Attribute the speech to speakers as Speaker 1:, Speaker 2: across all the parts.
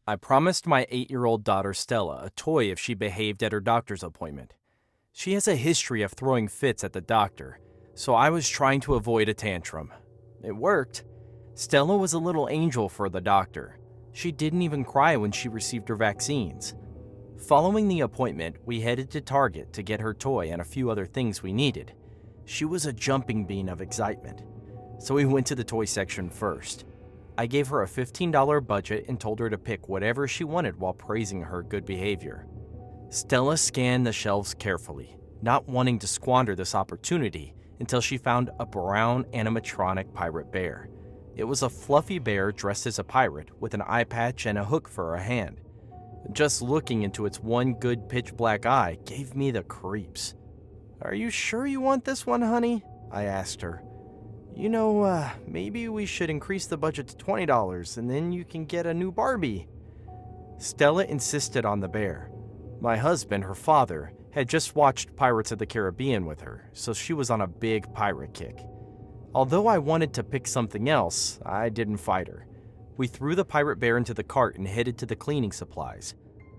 Speaker 1: I promised my 8-year-old daughter Stella a toy if she behaved at her doctor's appointment. She has a history of throwing fits at the doctor, so I was trying to avoid a tantrum. It worked. Stella was a little angel for the doctor. She didn't even cry when she received her vaccines. Following the appointment, we headed to Target to get her toy and a few other things we needed. She was a jumping bean of excitement. So we went to the toy section first. I gave her a $15 budget and told her to pick whatever she wanted while praising her good behavior. Stella scanned the shelves carefully, not wanting to squander this opportunity until she found a brown animatronic pirate bear. It was a fluffy bear dressed as a pirate with an eye patch and a hook for a hand. Just looking into its one good pitch black eye gave me the creeps. "Are you sure you want this one, honey?" I asked her. Maybe we should increase the budget to $20 and then you can get a new Barbie." Stella insisted on the bear. My husband, her father, had just watched Pirates of the Caribbean with her, so she was on a big pirate kick. Although I wanted to pick something else, I didn't fight her. We threw the pirate bear into the cart and headed to the cleaning supplies.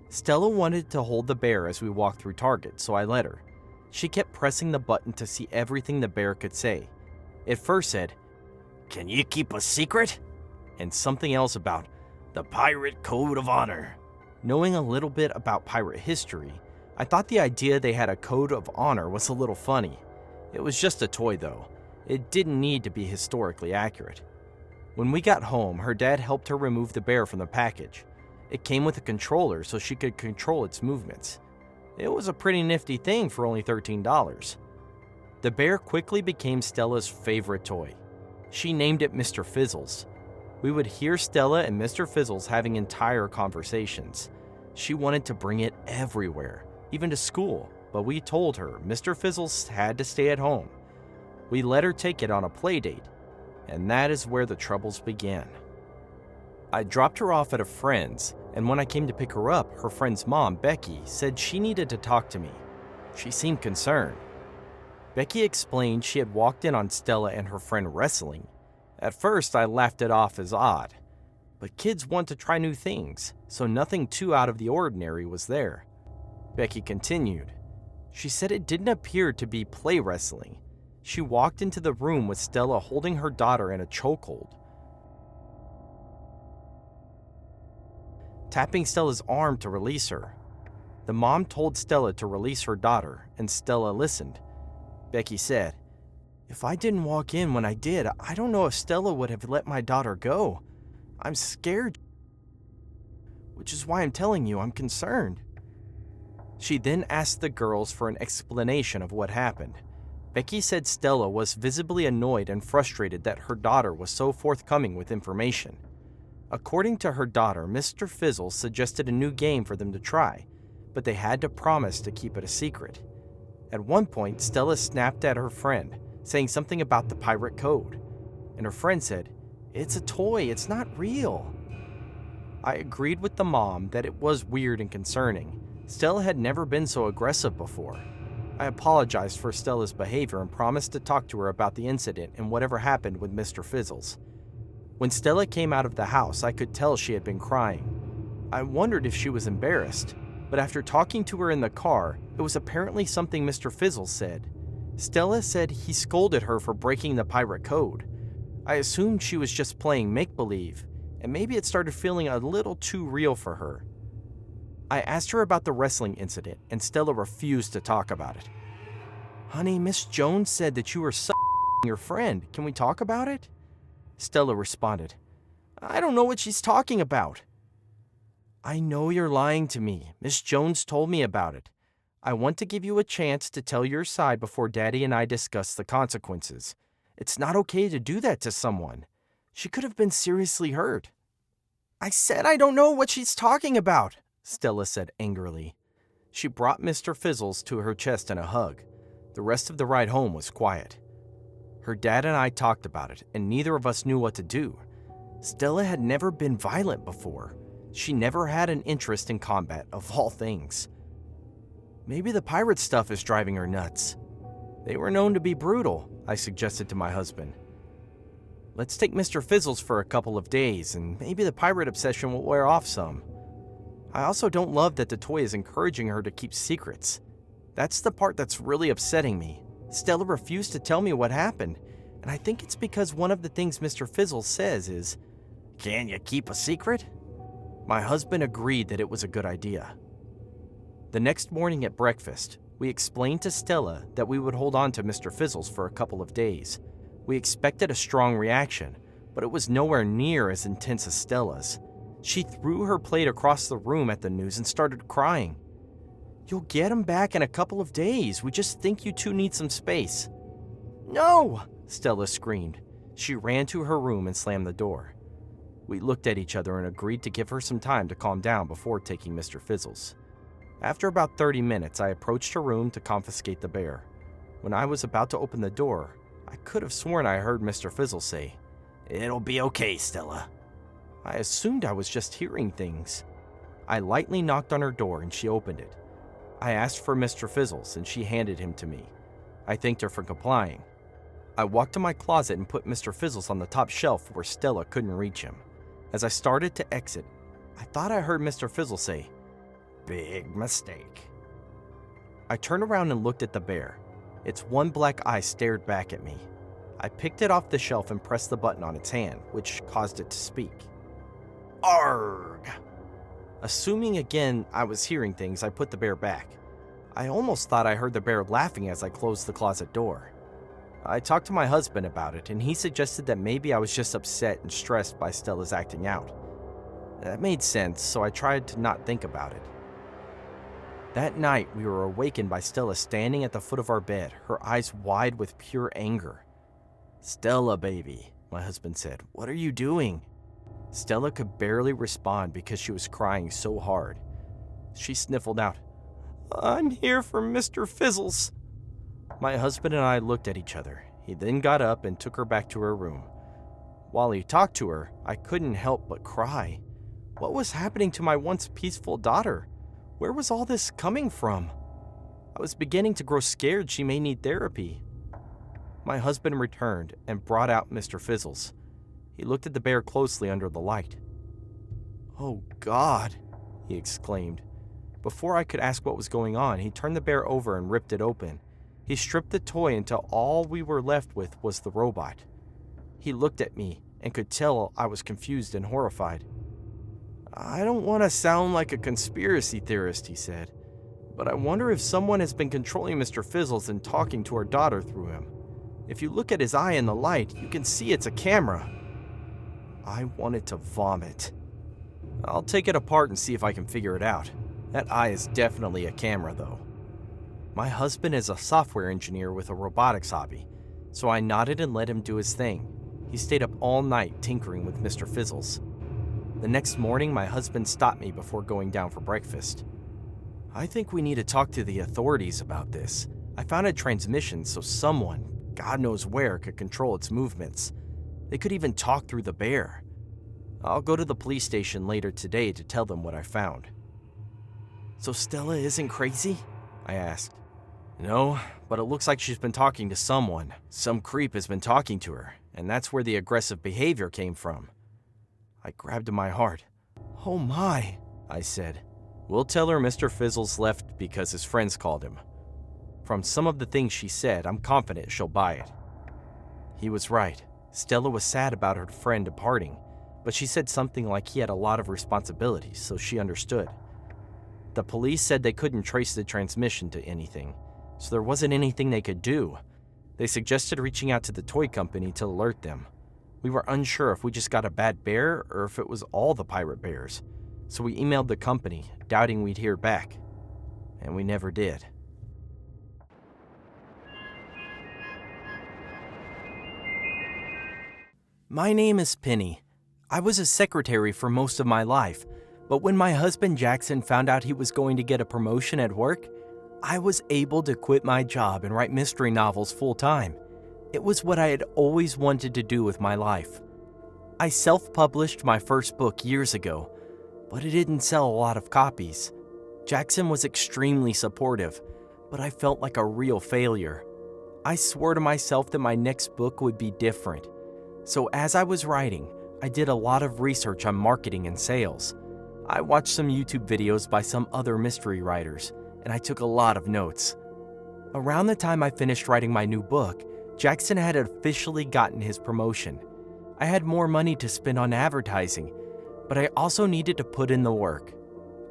Speaker 1: Stella wanted to hold the bear as we walked through Target, so I let her. She kept pressing the button to see everything the bear could say. It first said, "Can you keep a secret?" and something else about the Pirate Code of Honor. Knowing a little bit about pirate history, I thought the idea they had a code of honor was a little funny. It was just a toy though. It didn't need to be historically accurate. When we got home, her dad helped her remove the bear from the package. It came with a controller so she could control its movements. It was a pretty nifty thing for only $13. The bear quickly became Stella's favorite toy. She named it Mr. Fizzles. We would hear Stella and Mr. Fizzles having entire conversations. She wanted to bring it everywhere, even to school, but we told her Mr. Fizzles had to stay at home. We let her take it on a play date, and that is where the troubles began. I dropped her off at a friend's, and when I came to pick her up, her friend's mom, Becky, said she needed to talk to me. She seemed concerned. Becky explained she had walked in on Stella and her friend wrestling. At first, I laughed it off as odd. But kids want to try new things, so nothing too out of the ordinary was there. Becky continued. She said it didn't appear to be play wrestling. She walked into the room with Stella holding her daughter in a chokehold, tapping Stella's arm to release her. The mom told Stella to release her daughter, and Stella listened. Becky said, "If I didn't walk in when I did, I don't know if Stella would have let my daughter go. I'm scared, which is why I'm telling you I'm concerned." She then asked the girls for an explanation of what happened. Becky said Stella was visibly annoyed and frustrated that her daughter was so forthcoming with information. According to her daughter, Mr. Fizzles suggested a new game for them to try, but they had to promise to keep it a secret. At one point, Stella snapped at her friend, saying something about the pirate code, and her friend said, "It's a toy, it's not real." I agreed with the mom that it was weird and concerning. Stella had never been so aggressive before. I apologized for Stella's behavior and promised to talk to her about the incident and whatever happened with Mr. Fizzles. When Stella came out of the house, I could tell she had been crying. I wondered if she was embarrassed, but after talking to her in the car, it was apparently something Mr. Fizzles said. Stella said he scolded her for breaking the pirate code. I assumed she was just playing make-believe, and maybe it started feeling a little too real for her. I asked her about the wrestling incident, and Stella refused to talk about it. "Honey, Miss Jones said that you were your friend. Can we talk about it?" Stella responded, "I don't know what she's talking about." "I know you're lying to me. Miss Jones told me about it. I want to give you a chance to tell your side before Daddy and I discuss the consequences. It's not okay to do that to someone. She could have been seriously hurt." "I said I don't know what she's talking about," Stella said angrily. She brought Mr. Fizzles to her chest in a hug. The rest of the ride home was quiet. Her dad and I talked about it, and neither of us knew what to do. Stella had never been violent before. She never had an interest in combat, of all things. Maybe the pirate stuff is driving her nuts. They were known to be brutal, I suggested to my husband. Let's take Mr. Fizzles for a couple of days, and maybe the pirate obsession will wear off some. I also don't love that the toy is encouraging her to keep secrets. That's the part that's really upsetting me. Stella refused to tell me what happened, and I think it's because one of the things Mr. Fizzles says is, "Can you keep a secret?" My husband agreed that it was a good idea. The next morning at breakfast, we explained to Stella that we would hold on to Mr. Fizzles for a couple of days. We expected a strong reaction, but it was nowhere near as intense as Stella's. She threw her plate across the room at the news and started crying. "You'll get him back in a couple of days. We just think you two need some space." "No!" Stella screamed. She ran to her room and slammed the door. We looked at each other and agreed to give her some time to calm down before taking Mr. Fizzles. After about 30 minutes, I approached her room to confiscate the bear. When I was about to open the door, I could have sworn I heard Mr. Fizzles say, "It'll be okay, Stella." I assumed I was just hearing things. I lightly knocked on her door and she opened it. I asked for Mr. Fizzles and she handed him to me. I thanked her for complying. I walked to my closet and put Mr. Fizzles on the top shelf where Stella couldn't reach him. As I started to exit, I thought I heard Mr. Fizzles say, "Big mistake." I turned around and looked at the bear. Its one black eye stared back at me. I picked it off the shelf and pressed the button on its hand, which caused it to speak. "Arrgh!" Assuming again I was hearing things, I put the bear back. I almost thought I heard the bear laughing as I closed the closet door. I talked to my husband about it, and he suggested that maybe I was just upset and stressed by Stella's acting out. That made sense, so I tried to not think about it. That night, we were awakened by Stella standing at the foot of our bed, her eyes wide with pure anger. "Stella, baby," my husband said, "what are you doing?" Stella could barely respond because she was crying so hard. She sniffled out, "I'm here for Mr. Fizzles." My husband and I looked at each other. He then got up and took her back to her room. While he talked to her, I couldn't help but cry. What was happening to my once peaceful daughter? Where was all this coming from? I was beginning to grow scared she may need therapy. My husband returned and brought out Mr. Fizzles. He looked at the bear closely under the light. "Oh God," he exclaimed. Before I could ask what was going on, he turned the bear over and ripped it open. He stripped the toy until all we were left with was the robot. He looked at me and could tell I was confused and horrified. "I don't want to sound like a conspiracy theorist," he said, "but I wonder if someone has been controlling Mr. Fizzles and talking to our daughter through him. If you look at his eye in the light, you can see it's a camera." I wanted to vomit. "I'll take it apart and see if I can figure it out. That eye is definitely a camera, though." My husband is a software engineer with a robotics hobby, so I nodded and let him do his thing. He stayed up all night tinkering with Mr. Fizzles. The next morning, my husband stopped me before going down for breakfast. "I think we need to talk to the authorities about this. I found a transmission so someone, God knows where, could control its movements. They could even talk through the bear. I'll go to the police station later today to tell them what I found." "So Stella isn't crazy?" I asked. "No, but it looks like she's been talking to someone. Some creep has been talking to her, and that's where the aggressive behavior came from." I grabbed my heart. "Oh my," I said. "We'll tell her Mr. Fizzles left because his friends called him. From some of the things she said, I'm confident she'll buy it." He was right. Stella was sad about her friend departing, but she said something like he had a lot of responsibilities, so she understood. The police said they couldn't trace the transmission to anything, so there wasn't anything they could do. They suggested reaching out to the toy company to alert them. We were unsure if we just got a bad bear or if it was all the pirate bears, so we emailed the company, doubting we'd hear back. And we never did. My name is Penny. I was a secretary for most of my life, but when my husband Jackson found out he was going to get a promotion at work, I was able to quit my job and write mystery novels full-time. It was what I had always wanted to do with my life. I self-published my first book years ago, but it didn't sell a lot of copies. Jackson was extremely supportive, but I felt like a real failure. I swore to myself that my next book would be different. So as I was writing, I did a lot of research on marketing and sales. I watched some YouTube videos by some other mystery writers, and I took a lot of notes. Around the time I finished writing my new book, Jackson had officially gotten his promotion. I had more money to spend on advertising, but I also needed to put in the work.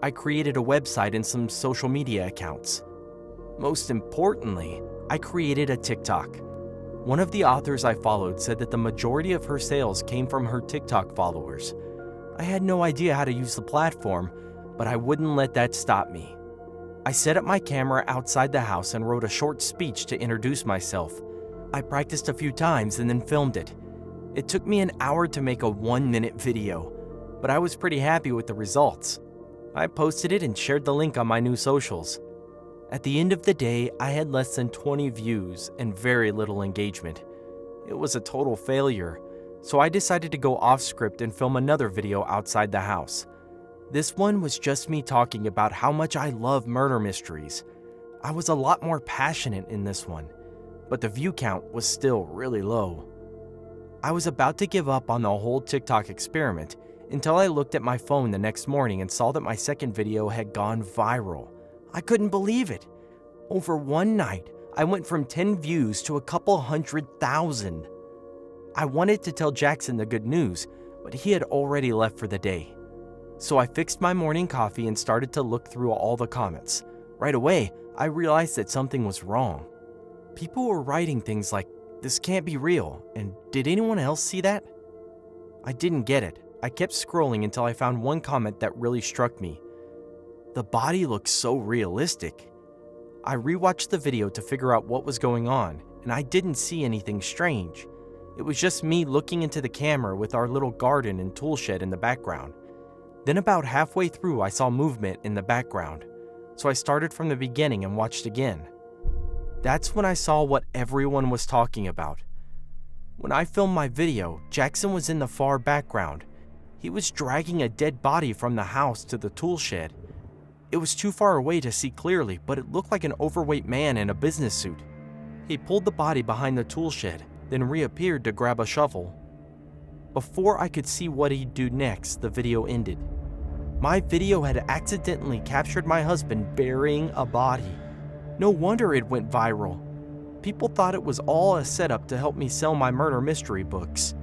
Speaker 1: I created a website and some social media accounts. Most importantly, I created a TikTok. One of the authors I followed said that the majority of her sales came from her TikTok followers. I had no idea how to use the platform, but I wouldn't let that stop me. I set up my camera outside the house and wrote a short speech to introduce myself. I practiced a few times and then filmed it. It took me an hour to make a 1-minute video, but I was pretty happy with the results. I posted it and shared the link on my new socials. At the end of the day, I had less than 20 views and very little engagement. It was a total failure, so I decided to go off script and film another video outside the house. This one was just me talking about how much I love murder mysteries. I was a lot more passionate in this one, but the view count was still really low. I was about to give up on the whole TikTok experiment until I looked at my phone the next morning and saw that my second video had gone viral. I couldn't believe it. Over one night, I went from 10 views to a couple 100,000. I wanted to tell Jackson the good news, but he had already left for the day. So I fixed my morning coffee and started to look through all the comments. Right away, I realized that something was wrong. People were writing things like, "This can't be real," and "Did anyone else see that?" I didn't get it. I kept scrolling until I found one comment that really struck me. The body looks so realistic. I rewatched the video to figure out what was going on, and I didn't see anything strange. It was just me looking into the camera with our little garden and tool shed in the background. Then about halfway through, I saw movement in the background, so I started from the beginning and watched again. That's when I saw what everyone was talking about. When I filmed my video, Jackson was in the far background. He was dragging a dead body from the house to the tool shed. It was too far away to see clearly, but it looked like an overweight man in a business suit. He pulled the body behind the tool shed, then reappeared to grab a shovel. Before I could see what he'd do next, the video ended. My video had accidentally captured my husband burying a body. No wonder it went viral. People thought it was all a setup to help me sell my murder mystery books.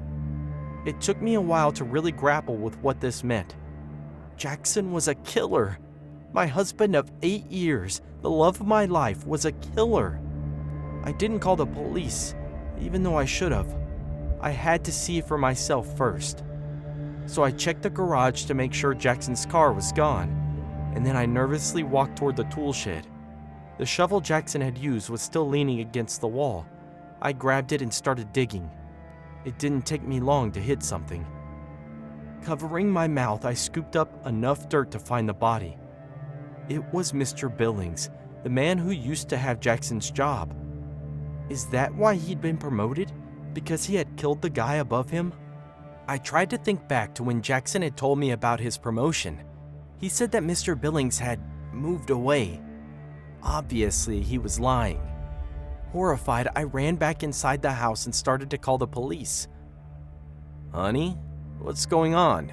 Speaker 1: It took me a while to really grapple with what this meant. Jackson was a killer. My husband of 8 years, the love of my life, was a killer. I didn't call the police, even though I should have. I had to see for myself first. So I checked the garage to make sure Jackson's car was gone, and then I nervously walked toward the tool shed. The shovel Jackson had used was still leaning against the wall. I grabbed it and started digging. It didn't take me long to hit something. Covering my mouth, I scooped up enough dirt to find the body. It was Mr. Billings, the man who used to have Jackson's job. Is that why he'd been promoted? Because he had killed the guy above him? I tried to think back to when Jackson had told me about his promotion. He said that Mr. Billings had moved away. Obviously, he was lying. Horrified, I ran back inside the house and started to call the police. "Honey, what's going on?"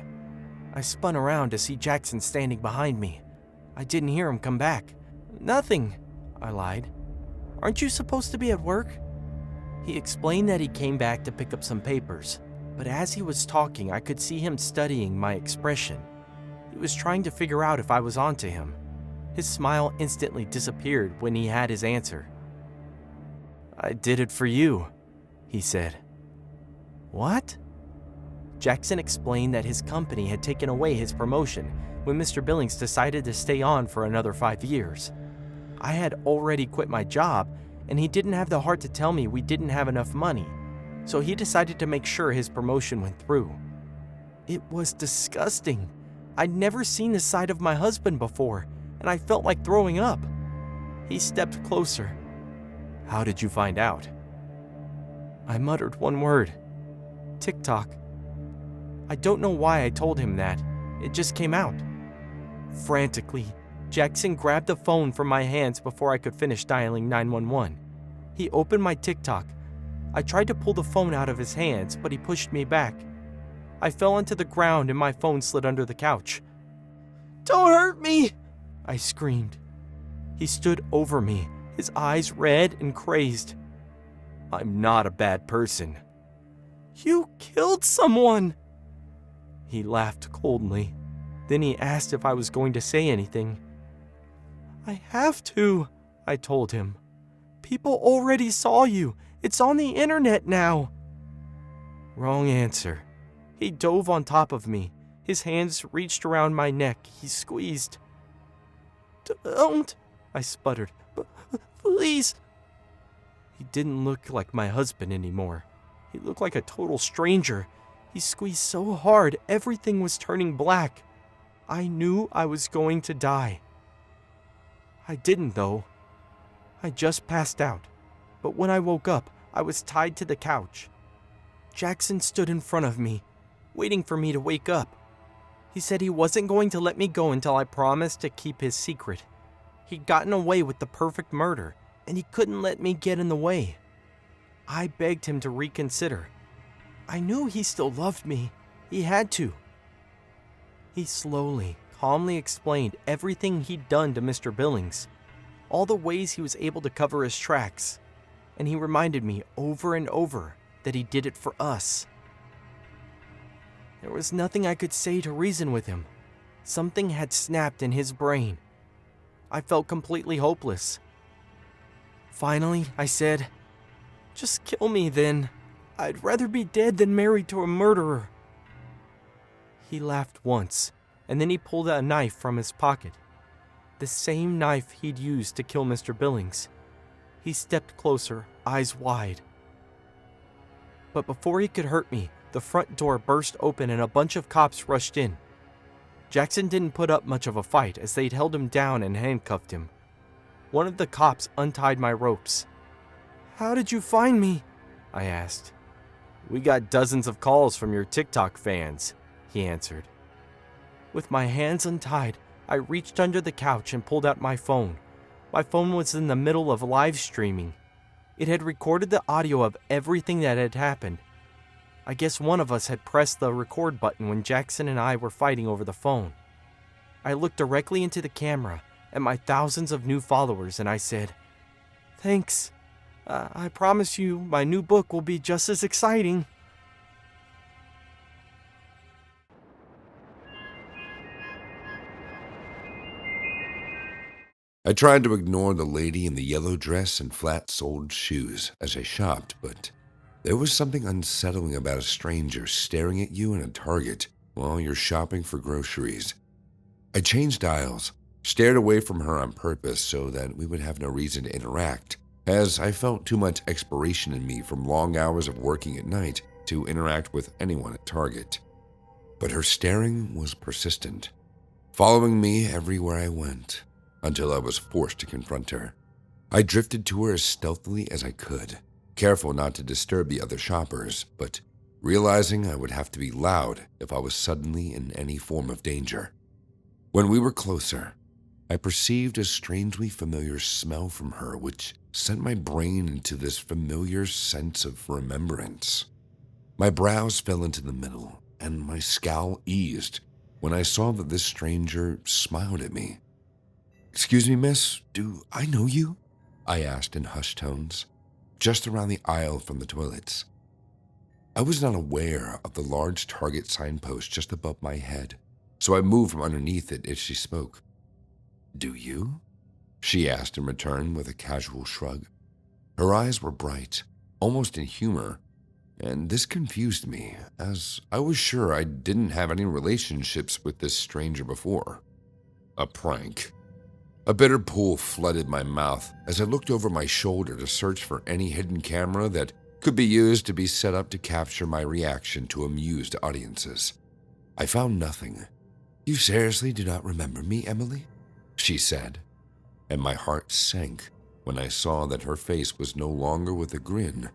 Speaker 1: I spun around to see Jackson standing behind me. I didn't hear him come back. "Nothing," I lied. "Aren't you supposed to be at work?" He explained that he came back to pick up some papers, but as he was talking, I could see him studying my expression. He was trying to figure out if I was onto him. His smile instantly disappeared when he had his answer. "I did it for you," he said. "What?" Jackson explained that his company had taken away his promotion when Mr. Billings decided to stay on for another 5 years. I had already quit my job, and he didn't have the heart to tell me we didn't have enough money, so he decided to make sure his promotion went through. It was disgusting. I'd never seen this side of my husband before, and I felt like throwing up. He stepped closer. "How did you find out?" I muttered one word. "TikTok." I don't know why I told him that. It just came out. Frantically, Jackson grabbed the phone from my hands before I could finish dialing 911. He opened my TikTok. I tried to pull the phone out of his hands, but he pushed me back. I fell onto the ground and my phone slid under the couch. Don't hurt me!" I screamed. He stood over me, his eyes red and crazed. "I'm not a bad person." "You killed someone!" He laughed coldly. Then he asked if I was going to say anything. "I have to," I told him. "People already saw you. It's on the internet now." Wrong answer. He dove on top of me. His hands reached around my neck. He squeezed. "Don't," I sputtered. "Please." He didn't look like my husband anymore. He looked like a total stranger. He squeezed so hard, everything was turning black. I knew I was going to die. I didn't, though. I just passed out. But when I woke up, I was tied to the couch. Jackson stood in front of me, waiting for me to wake up. He said he wasn't going to let me go until I promised to keep his secret. He'd gotten away with the perfect murder, and he couldn't let me get in the way. I begged him to reconsider. I knew he still loved me. He had to. He slowly, calmly explained everything he'd done to Mr. Billings, all the ways he was able to cover his tracks, and he reminded me over and over that he did it for us. There was nothing I could say to reason with him. Something had snapped in his brain. I felt completely hopeless. Finally, I said, "Just kill me then. I'd rather be dead than married to a murderer." He laughed once, and then he pulled a knife from his pocket. The same knife he'd used to kill Mr. Billings. He stepped closer, eyes wide. But before he could hurt me, the front door burst open and a bunch of cops rushed in. Jackson didn't put up much of a fight as they'd held him down and handcuffed him. One of the cops untied my ropes. "How did you find me?" I asked. "We got dozens of calls from your TikTok fans," he answered. With my hands untied, I reached under the couch and pulled out my phone. My phone was in the middle of live streaming. It had recorded the audio of everything that had happened. I guess one of us had pressed the record button when Jackson and I were fighting over the phone. I looked directly into the camera at my thousands of new followers and I said, "Thanks. I promise you my new book will be just as exciting."
Speaker 2: I tried to ignore the lady in the yellow dress and flat-soled shoes as I shopped, but there was something unsettling about a stranger staring at you in a Target while you're shopping for groceries. I changed aisles, stared away from her on purpose so that we would have no reason to interact, as I felt too much expiration in me from long hours of working at night to interact with anyone at Target. But her staring was persistent, following me everywhere I went, until I was forced to confront her. I drifted to her as stealthily as I could, careful not to disturb the other shoppers, but realizing I would have to be loud if I was suddenly in any form of danger. When we were closer, I perceived a strangely familiar smell from her, which sent my brain into this familiar sense of remembrance. My brows fell into the middle, and my scowl eased when I saw that this stranger smiled at me. "Excuse me, miss, do I know you?" I asked in hushed tones, just around the aisle from the toilets. I was not aware of the large Target signpost just above my head, so I moved from underneath it as she spoke. "Do you?" she asked in return with a casual shrug. Her eyes were bright, almost in humor, and this confused me, as I was sure I didn't have any relationships with this stranger before. A prank. A bitter pool flooded my mouth as I looked over my shoulder to search for any hidden camera that could be used to be set up to capture my reaction to amused audiences. I found nothing. "You seriously do not remember me, Emily?" she said, and my heart sank when I saw that her face was no longer with a grin,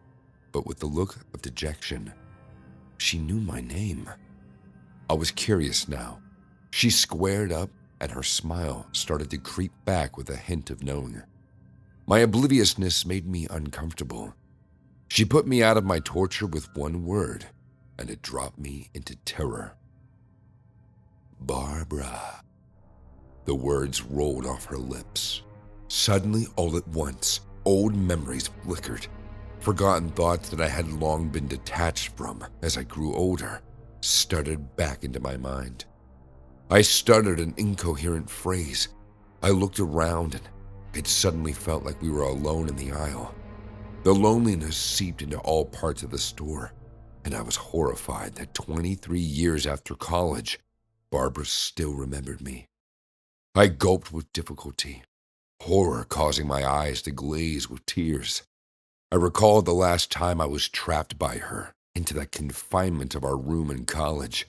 Speaker 2: but with the look of dejection. She knew my name. I was curious now. She squared up, and her smile started to creep back with a hint of knowing. My obliviousness made me uncomfortable. She put me out of my torture with one word, and it dropped me into terror. "Barbara." The words rolled off her lips. Suddenly, all at once, old memories flickered. Forgotten thoughts that I had long been detached from as I grew older stuttered back into my mind. I stuttered an incoherent phrase. I looked around and it suddenly felt like we were alone in the aisle. The loneliness seeped into all parts of the store, and I was horrified that 23 years after college, Barbara still remembered me. I gulped with difficulty, horror causing my eyes to glaze with tears. I recalled the last time I was trapped by her into that confinement of our room in college.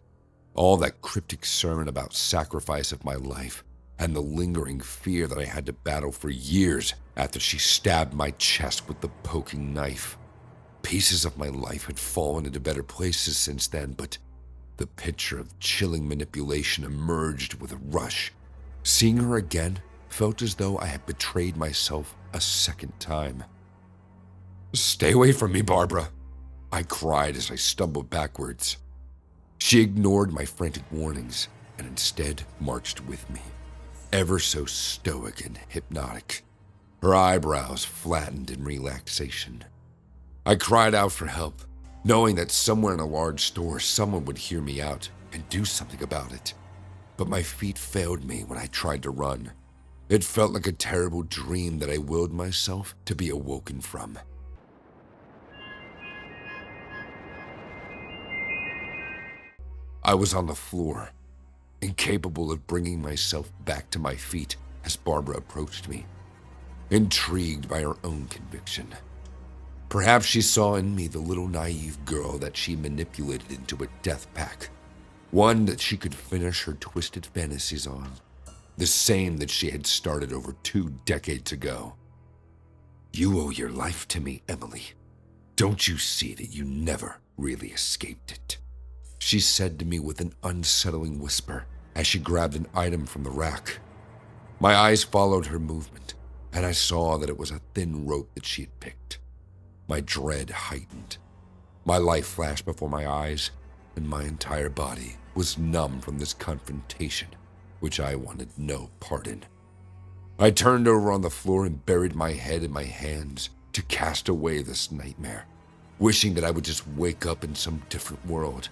Speaker 2: All that cryptic sermon about sacrifice of my life and the lingering fear that I had to battle for years after she stabbed my chest with the poking knife. Pieces of my life had fallen into better places since then, but the picture of chilling manipulation emerged with a rush. Seeing her again felt as though I had betrayed myself a second time. "Stay away from me, Barbara," I cried as I stumbled backwards. She ignored my frantic warnings and instead marched with me, ever so stoic and hypnotic, her eyebrows flattened in relaxation. I cried out for help, knowing that somewhere in a large store someone would hear me out and do something about it. But my feet failed me when I tried to run. It felt like a terrible dream that I willed myself to be awoken from. I was on the floor, incapable of bringing myself back to my feet as Barbara approached me, intrigued by her own conviction. Perhaps she saw in me the little naive girl that she manipulated into a death pack, one that she could finish her twisted fantasies on, the same that she had started over 2 decades ago. "You owe your life to me, Emily. Don't you see that you never really escaped it?" she said to me with an unsettling whisper as she grabbed an item from the rack. My eyes followed her movement, and I saw that it was a thin rope that she had picked. My dread heightened. My life flashed before my eyes, and my entire body was numb from this confrontation, which I wanted no part in. I turned over on the floor and buried my head in my hands to cast away this nightmare, wishing that I would just wake up in some different world.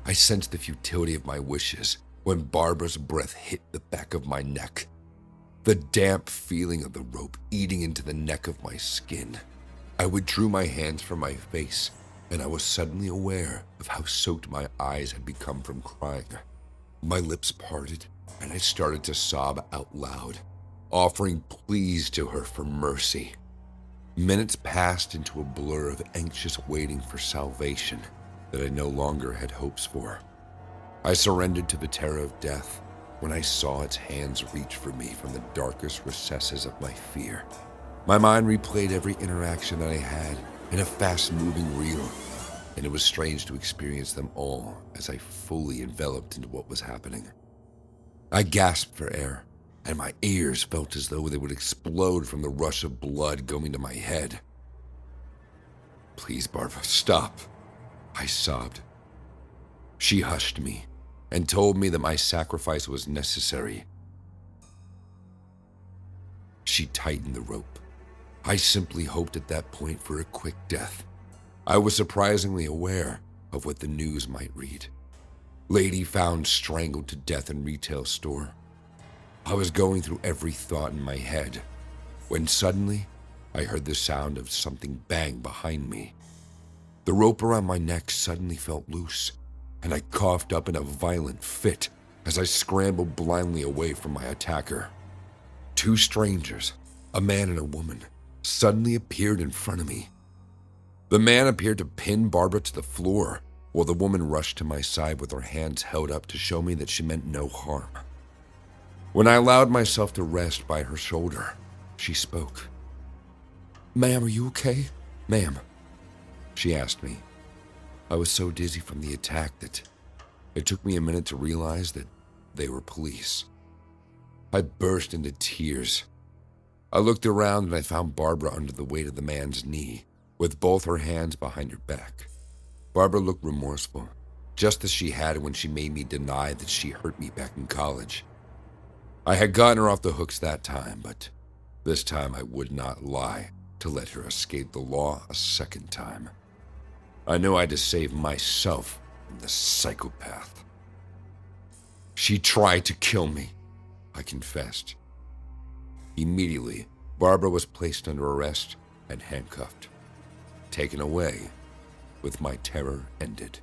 Speaker 2: I sensed the futility of my wishes when Barbara's breath hit the back of my neck, the damp feeling of the rope eating into the neck of my skin. I withdrew my hands from my face, and I was suddenly aware of how soaked my eyes had become from crying. My lips parted, and I started to sob out loud, offering pleas to her for mercy. Minutes passed into a blur of anxious waiting for salvation that I no longer had hopes for. I surrendered to the terror of death when I saw its hands reach for me from the darkest recesses of my fear. My mind replayed every interaction that I had in a fast-moving reel, and it was strange to experience them all as I fully enveloped into what was happening. I gasped for air, and my ears felt as though they would explode from the rush of blood going to my head. "Please, Barbara, stop," I sobbed. She hushed me and told me that my sacrifice was necessary. She tightened the rope. I simply hoped at that point for a quick death. I was surprisingly aware of what the news might read. "Lady found strangled to death in retail store." I was going through every thought in my head when suddenly I heard the sound of something bang behind me. The rope around my neck suddenly felt loose, and I coughed up in a violent fit as I scrambled blindly away from my attacker. 2 strangers, a man and a woman, suddenly appeared in front of me. The man appeared to pin Barbara to the floor, while the woman rushed to my side with her hands held up to show me that she meant no harm. When I allowed myself to rest by her shoulder, she spoke. "Ma'am, are you okay? Ma'am," she asked me. I was so dizzy from the attack that it took me a minute to realize that they were police. I burst into tears. I looked around and I found Barbara under the weight of the man's knee, with both her hands behind her back. Barbara looked remorseful, just as she had when she made me deny that she hurt me back in college. I had gotten her off the hooks that time, but this time I would not lie to let her escape the law a second time. I knew I had to save myself from this psychopath. She tried to kill me, I confessed. Immediately, Barbara was placed under arrest and handcuffed, taken away with my terror ended.